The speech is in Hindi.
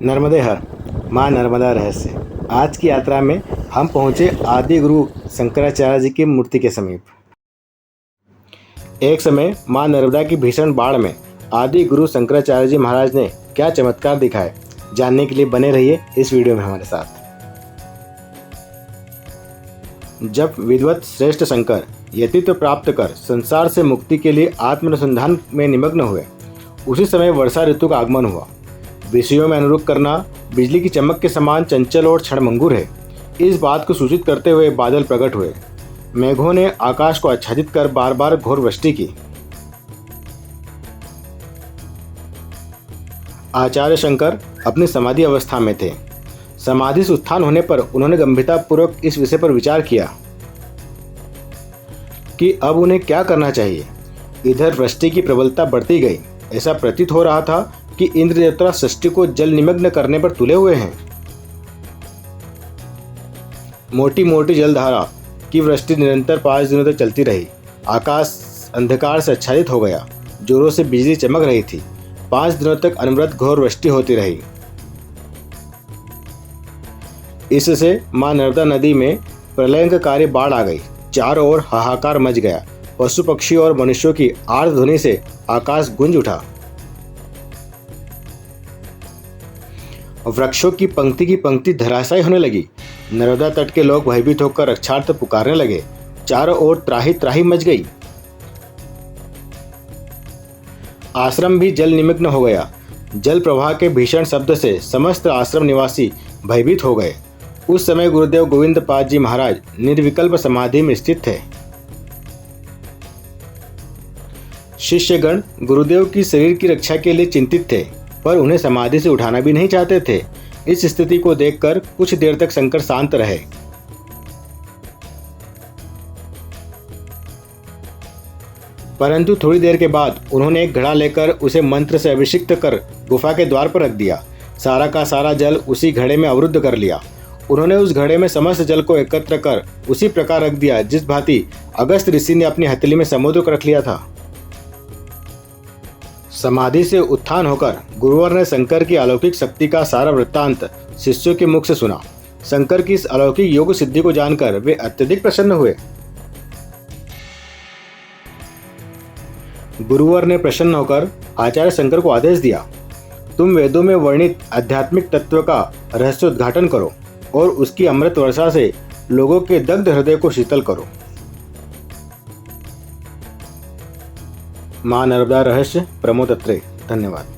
नर्मदे हर माँ नर्मदा रहस्य। आज की यात्रा में हम पहुँचे आदि गुरु शंकराचार्य जी की मूर्ति के समीप। एक समय माँ नर्मदा की भीषण बाढ़ में आदि गुरु शंकराचार्य जी महाराज ने क्या चमत्कार दिखाए, जानने के लिए बने रहिए इस वीडियो में हमारे साथ। जब विद्वत श्रेष्ठ शंकर यतित्व प्राप्त कर संसार से मुक्ति के लिए आत्मानुसंधान में निमग्न हुए, उसी समय वर्षा ऋतु का आगमन हुआ। विषयों में अनुरूप करना बिजली की चमक के समान चंचल और क्षणभंगुर है। इस बात को सूचित करते हुए बादल प्रकट हुए। मेघों ने आकाश को आच्छादित कर बार बार घोर वृष्टि की। आचार्य शंकर अपनी समाधि अवस्था में थे। समाधि से उत्थान होने पर उन्होंने गंभीरतापूर्वक इस विषय पर विचार किया कि अब उन्हें क्या करना चाहिए। इधर वृष्टि की प्रबलता बढ़ती गई। ऐसा प्रतीत हो रहा था कि इंद्र देवता सृष्टि को जल निमग्न करने पर तुले हुए हैं। मोटी मोटी जलधारा की वृष्टि निरंतर 5 दिनों तक चलती रही। आकाश अंधकार से आच्छादित हो गया। जोरों से बिजली चमक रही थी। 5 दिनों तक अनवरत घोर वृष्टि होती रही। इससे मां नर्मदा नदी में प्रलयंककारी बाढ़ आ गई। चारों ओर हाहाकार मच गया। पशु पक्षी और मनुष्यों की आर्त ध्वनि से आकाश गूंज उठा। वृक्षों की पंक्ति धराशायी होने लगी। नर्मदा तट के लोग भयभीत होकर रक्षार्थ पुकारने लगे। चारों ओर त्राही त्राही मच गई। आश्रम भी जल निमग्न हो गया। जल प्रवाह के भीषण शब्द से समस्त आश्रम निवासी भयभीत हो गए। उस समय गुरुदेव गोविंद पाद जी महाराज निर्विकल्प समाधि में स्थित थे। शिष्यगण गुरुदेव की शरीर की रक्षा के लिए चिंतित थे, पर उन्हें समाधि से उठाना भी नहीं चाहते थे। इस स्थिति को देखकर कुछ देर तक शंकर शांत रहे। परंतु थोड़ी देर के बाद उन्होंने एक घड़ा लेकर उसे मंत्र से अभिषिक्त कर गुफा के द्वार पर रख दिया। सारा का सारा जल उसी घड़े में अवरुद्ध कर लिया। उन्होंने उस घड़े में समस्त जल को एकत्र कर उसी प्रकार रख दिया जिस भांति अगस्त ऋषि ने अपनी हथेली में समुद्र को रख लिया था। समाधि से उत्थान होकर गुरुवर ने शंकर की अलौकिक शक्ति का सारा वृत्तांत शिष्यों के मुख से सुना। शंकर की इस अलौकिक योग सिद्धि को जानकर वे अत्यधिक प्रसन्न हुए। गुरुवर ने प्रसन्न होकर आचार्य शंकर को आदेश दिया, तुम वेदों में वर्णित आध्यात्मिक तत्व का रहस्योद्घाटन करो और उसकी अमृत वर्षा से लोगों के दग्ध हृदय को शीतल करो। मां नर्मदा रहस्य प्रमोद अत्रे। धन्यवाद।